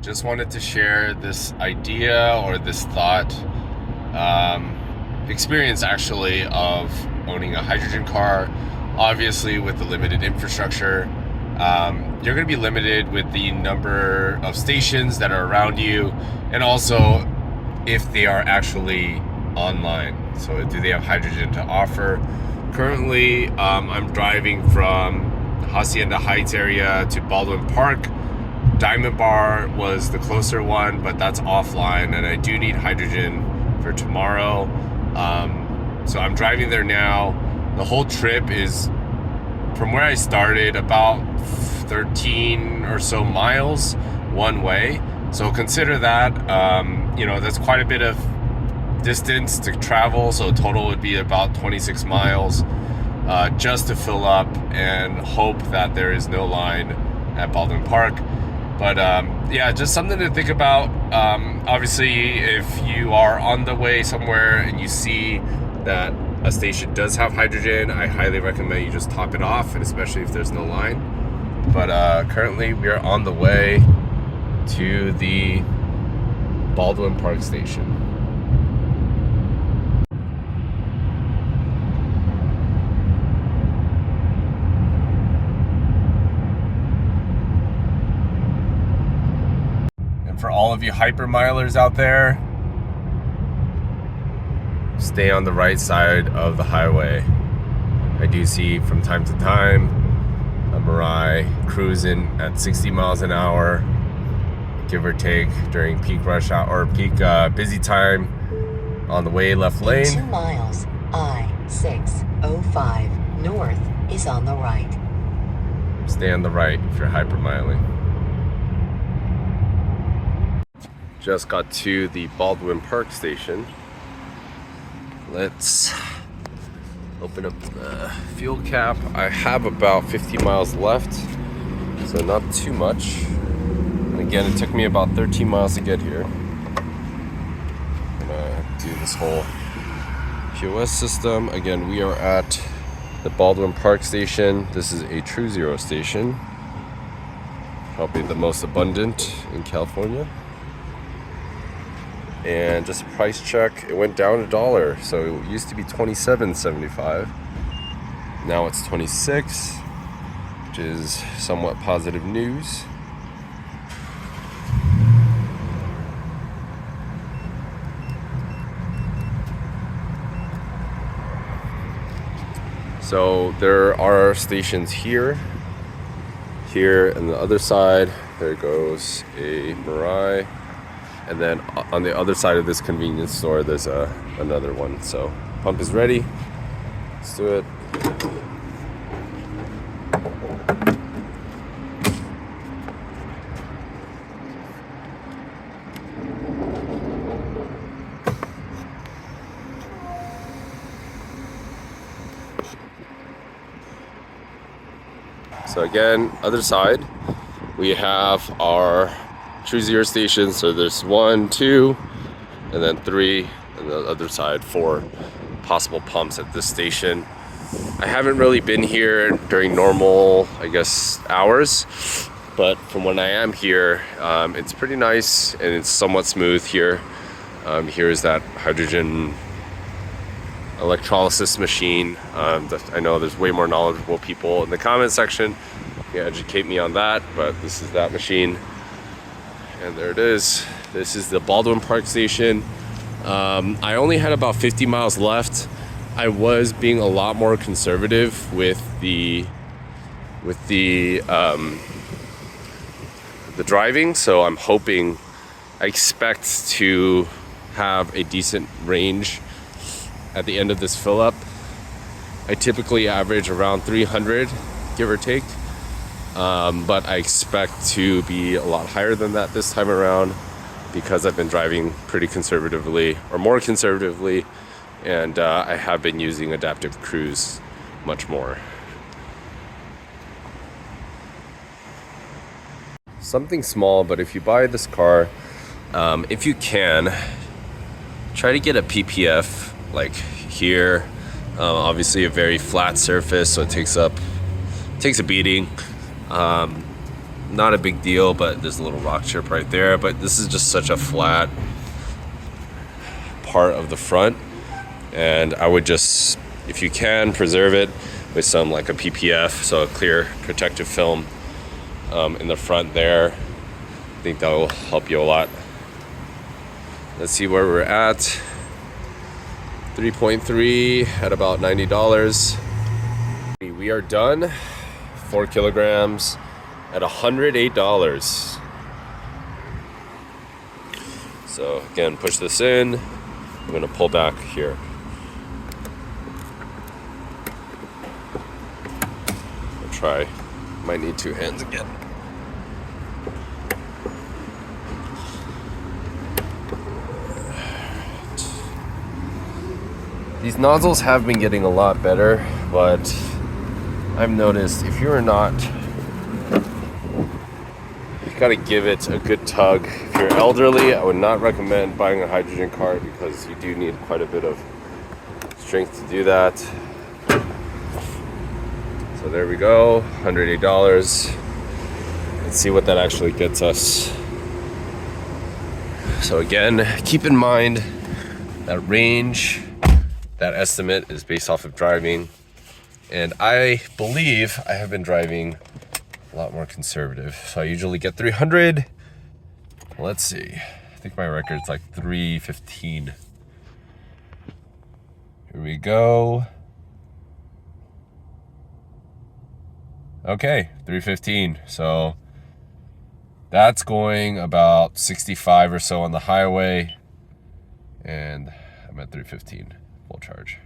just wanted to share this idea or this thought, experience actually, of owning a hydrogen car. Obviously, with the limited infrastructure, you're going to be limited with the number of stations that are around you, and also if they are actually online. So do they have hydrogen to offer? Currently, I'm driving from the Hacienda Heights area to Baldwin Park. Diamond Bar was the closer one, but that's offline, and I do need hydrogen for tomorrow. So I'm driving there now. The whole trip is from where I started about 13 or so miles one way. So consider that, that's quite a bit of distance to travel. So total would be about 26 miles just to fill up and hope that there is no line at Baldwin Park. But just something to think about. Obviously, if you are on the way somewhere and you see that a station does have hydrogen, I highly recommend you just top it off, and especially if there's no line. But currently we are on the way to the Baldwin Park station. And for all of you hypermilers out there, stay on the right side of the highway. I do see from time to time a Mirai cruising at 60 miles an hour, give or take, during peak rush hour or peak busy time on the way left lane. 2 miles, I-605 north is on the right. Stay on the right if you're hypermiling. Just got to the Baldwin Park station. Let's open up the fuel cap. I have about 50 miles left, so not too much. And again, it took me about 13 miles to get here. I'm gonna do this whole POS system. Again, we are at the Baldwin Park station. This is a True Zero station, probably the most abundant in California. And just a price check, it went down $1. So it used to be $27.75. Now it's $26, which is somewhat positive news. So there are stations here, and the other side, there goes a Mirai. And then on the other side of this convenience store, there's another one. So pump is ready. Let's do it. So again, other side, we have our True Zero stations. So there's 1, 2, and then 3, and the other side 4 possible pumps at this station. I haven't really been here during normal, hours, but from when I am here, it's pretty nice and it's somewhat smooth here. Here's that hydrogen electrolysis machine. I know there's way more knowledgeable people in the comment section. You can educate me on that, but this is that machine. And there it is. This is the Baldwin Park station. I only had about 50 miles left. I was being a lot more conservative with the driving, so I expect to have a decent range at the end of this fill up. I typically average around 300, give or take. But I expect to be a lot higher than that this time around because I've been driving pretty conservatively, or more conservatively, and I have been using adaptive cruise much more. Something small, but if you buy this car, if you can, try to get a PPF like here. Obviously a very flat surface, so it takes a beating. not a big deal, but there's a little rock chip right there. But this is just such a flat part of the front, and I would just, if you can, preserve it with some like a PPF, so a clear protective film in the front there. I think that will help you a lot. Let's see where we're at. 3.3 at about $90. We are done. 4 kilograms at $108. So again, push this in. I'm gonna pull back here. I'll try. Might need 2 hands again. These nozzles have been getting a lot better, but I've noticed if you're not, you gotta give it a good tug. If you're elderly, I would not recommend buying a hydrogen cart because you do need quite a bit of strength to do that. So there we go, $108. Let's see what that actually gets us. So again, keep in mind that range, that estimate is based off of driving. And I believe I have been driving a lot more conservative. So I usually get 300. Let's see. I think my record's like 315. Here we go. Okay, 315. So that's going about 65 or so on the highway. And I'm at 315, full charge.